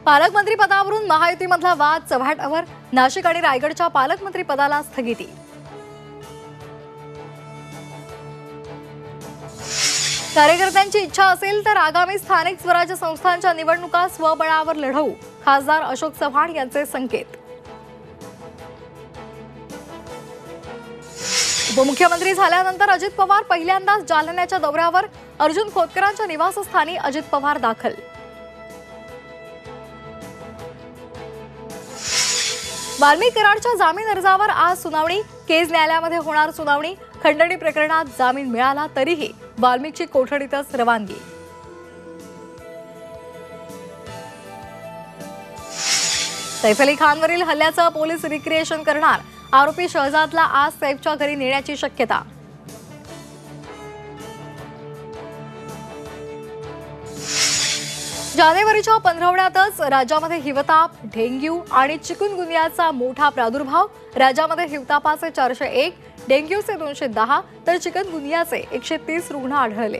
पालकमंत्री पदावरून महायुतीमधला वाद चव्हाट्यावर। नाशिक आणि रायगडच्या पालकमंत्री पदाला स्थगिती। कार्यकर्त्यांची इच्छा असेल तर आगामी स्थानिक स्वराज्य संस्थांच्या निवडणुका स्वबळावर लढवू, खासदार अशोक चव्हाण यांचे संकेत। उपमुख्यमंत्री झाल्यानंतर अजित पवार पहिल्यांदाच जालन्याच्या दौऱ्यावर। अर्जुन खोतकरांच्या निवासस्थानी अजित पवार दाखल। वाल्मिक कराडच्या जामीन अर्जावर आज सुनावणी। केज न्यायालयामध्ये होणार सुनावणी। खंडणी प्रकरणात जामीन मिळाला तरीही वाल्मिकची कोठडीतच रवानगी। सैफ अली खानवरील हल्ल्याचं पोलीस रिक्रिएशन करणार। आरोपी शहजादला आज सैफच्या घरी नेण्याची शक्यता। जानेवारीच्या पंधरवड्यातच राज्यामध्ये हिवताप, डेंग्यू आणि चिकुनगुनियाचा मोठा प्रादुर्भाव। राज्यामध्ये हिवतापाचे 401, डेंग्यूचे 210 तर चिकुनगुनियाचे 130 रुग्ण आढळले।